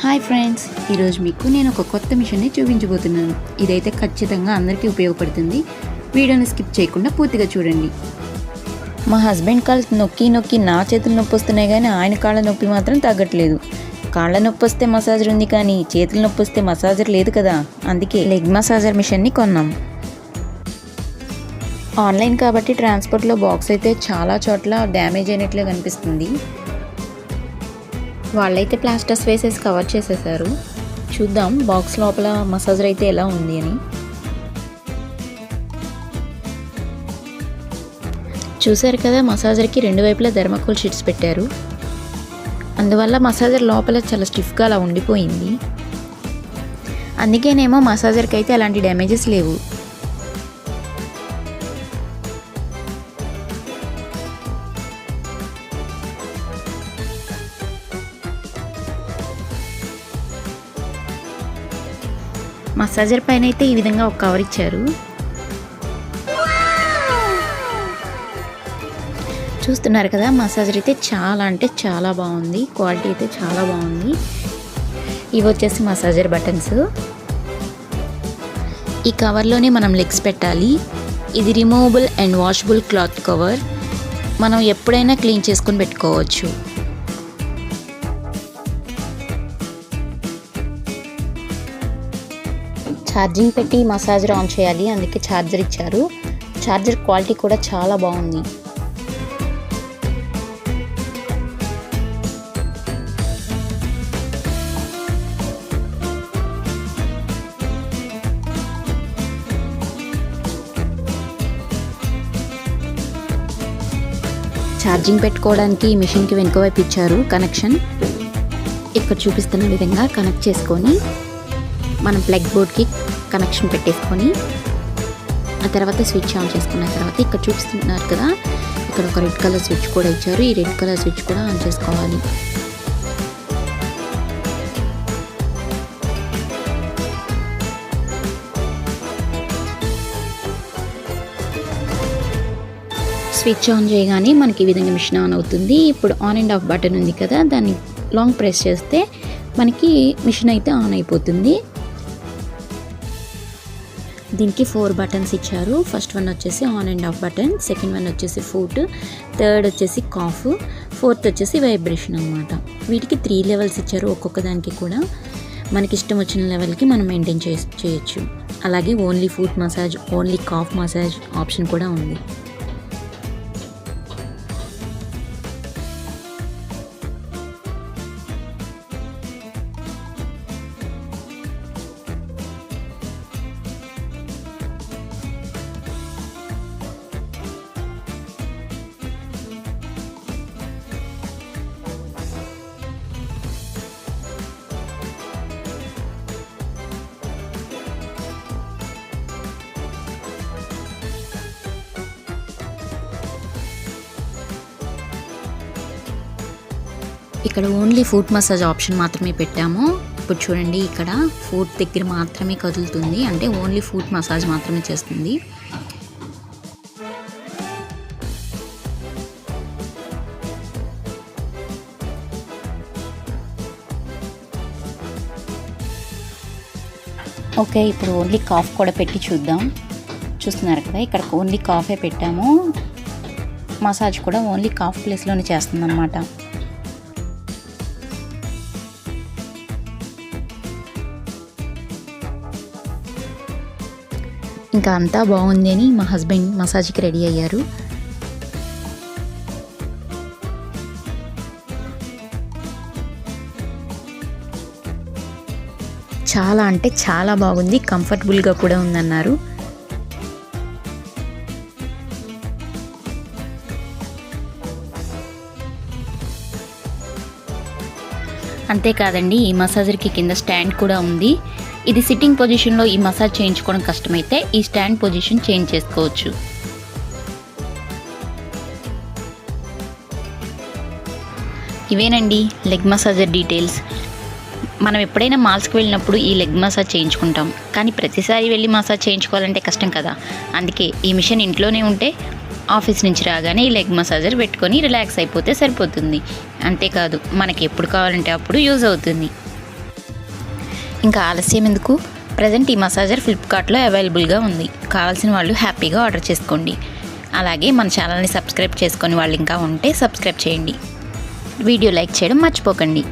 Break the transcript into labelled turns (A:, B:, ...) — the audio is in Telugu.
A: హాయ్ ఫ్రెండ్స్, ఈరోజు మీకు నేను ఒక కొత్త మిషన్ని చూపించబోతున్నాను. ఇదైతే ఖచ్చితంగా అందరికీ ఉపయోగపడుతుంది. వీడియోని స్కిప్ చేయకుండా పూర్తిగా చూడండి. మా హస్బెండ్ కాళ్ళు నొక్కి నొక్కి నా చేతులు నొప్పి వస్తున్నాయి, కానీ ఆయన కాళ్ళ నొప్పి మాత్రం తగ్గట్లేదు. కాళ్ళ నొప్పి వస్తే మసాజర్ ఉంది, కానీ చేతుల నొప్పి వస్తే మసాజర్ లేదు కదా. అందుకే లెగ్ మసాజర్ మిషన్ని కొన్నాం. ఆన్లైన్ కాబట్టి ట్రాన్స్పోర్ట్లో బాక్స్ అయితే చాలా చోట్ల డ్యామేజ్ అయినట్లే కనిపిస్తుంది. వాళ్ళైతే ప్లాస్టర్స్ వేసేసి కవర్ చేసేసారు. చూద్దాం బాక్స్ లోపల మసాజర్ అయితే ఎలా ఉంది అని. చూసారు కదా, మసాజర్కి రెండు వైపులా థర్మాకోల్ షీట్స్ పెట్టారు. అందువల్ల మసాజర్ లోపల చాలా స్టిఫ్గా అలా ఉండిపోయింది. అందుకేనేమో మసాజర్కి అయితే అలాంటి డ్యామేజెస్ లేవు. మసాజర్ పైన అయితే ఈ విధంగా ఒక కవర్ ఇచ్చారు. చూస్తున్నారు కదా, మసాజర్ అయితే చాలా అంటే చాలా బాగుంది. క్వాలిటీ అయితే చాలా బాగుంది. ఇవి వచ్చేసి మసాజర్ బటన్స్. ఈ కవర్లోనే మనం లెగ్స్ పెట్టాలి. ఇది removable and washable cloth cover. మనం ఎప్పుడైనా క్లీన్ చేసుకొని పెట్టుకోవచ్చు. ఛార్జింగ్ పెట్టి మసాజర్ ఆన్ చేయాలి, అందుకే ఛార్జర్ ఇచ్చారు. ఛార్జర్ క్వాలిటీ కూడా చాలా బాగుంది. ఛార్జింగ్ పెట్టుకోవడానికి మిషన్కి వెనుక వైపు ఇచ్చారు కనెక్షన్. ఇక్కడ చూపిస్తున్న విధంగా కనెక్ట్ చేసుకొని మనం ప్లగ్ బోర్డ్కి కనెక్షన్ పెట్టేసుకొని ఆ తర్వాత స్విచ్ ఆన్ చేసుకున్న తర్వాత ఇక్కడ చూపిస్తున్నారు కదా, ఇక్కడ ఒక రెడ్ కలర్ స్విచ్ కూడా ఇచ్చారు. ఈ రెడ్ కలర్ స్విచ్ కూడా ఆన్ చేసుకోవాలి. స్విచ్ ఆన్ చేయగానే మనకి ఈ విధంగా మిషన్ ఆన్ అవుతుంది. ఇప్పుడు ఆన్ అండ్ ఆఫ్ బటన్ ఉంది కదా, దాన్ని లాంగ్ ప్రెస్ చేస్తే మనకి మిషన్ అయితే ఆన్ అయిపోతుంది. దీనికి 4 బటన్స్ ఇచ్చారు. ఫస్ట్ వన్ వచ్చేసి on and of button, second one వచ్చేసి ఫుట్, థర్డ్ వచ్చేసి కాఫ్, ఫోర్త్ వచ్చేసి వైబ్రేషన్ అనమాట. వీటికి 3 లెవెల్స్ ఇచ్చారు. ఒక్కొక్క దానికి కూడా మనకి ఇష్టం వచ్చిన లెవెల్కి మనం మెయింటైన్ చేయొచ్చు. అలాగే only foot massage, only calf massage option కూడా ఉంది. ఇక్కడ ఓన్లీ ఫుట్ మసాజ్ ఆప్షన్ మాత్రమే పెట్టాము. ఇప్పుడు చూడండి, ఇక్కడ ఫుట్ దగ్గర మాత్రమే కదులుతుంది, అంటే ఓన్లీ ఫుట్ మసాజ్ మాత్రమే చేస్తుంది. ఓకే, ఇప్పుడు ఓన్లీ కాఫ్ కూడా పెట్టి చూద్దాం. చూస్తున్నారు కదా, ఇక్కడ ఓన్లీ కాఫే పెట్టాము. మసాజ్ కూడా ఓన్లీ కాఫ్ ప్లేస్లోనే చేస్తుంది అన్నమాట. ఇంకా అంతా బాగుంది అని మా హస్బెండ్ మసాజ్కి రెడీ అయ్యారు. చాలా అంటే చాలా బాగుంది, కంఫర్టబుల్గా కూడా ఉందన్నారు. అంతేకాదండి, ఈ మసాజర్కి కింద స్టాండ్ కూడా ఉంది. ఇది సిట్టింగ్ పొజిషన్లో ఈ మసాజ్ చేయించుకోవడం కష్టమైతే ఈ స్టాండ్ పొజిషన్ చేంజ్ చేసుకోవచ్చు. ఇవేనండి లెగ్ మసాజర్ డీటెయిల్స్. మనం ఎప్పుడైనా మాల్స్కి వెళ్ళినప్పుడు ఈ లెగ్ మసాజ్ చేయించుకుంటాం, కానీ ప్రతిసారి వెళ్ళి మసాజ్ చేయించుకోవాలంటే కష్టం కదా. అందుకే ఈ మిషన్ ఇంట్లోనే ఉంటే ఆఫీస్ నుంచి రాగానే ఈ లెగ్ మసాజర్ పెట్టుకొని రిలాక్స్ అయిపోతే సరిపోతుంది. అంతేకాదు, మనకి ఎప్పుడు కావాలంటే అప్పుడు యూజ్ అవుతుంది. ఇంకా ఆలస్యం ఎందుకు? ప్రజెంట్ ఈ మసాజర్ ఫ్లిప్కార్ట్లో అవైలబుల్గా ఉంది. కావాల్సిన వాళ్ళు హ్యాపీగా ఆర్డర్ చేసుకోండి. అలాగే మన ఛానల్ని సబ్స్క్రైబ్ చేసుకొని వాళ్ళు ఇంకా ఉంటే సబ్స్క్రైబ్ చేయండి. వీడియో లైక్ చేయడం మర్చిపోకండి.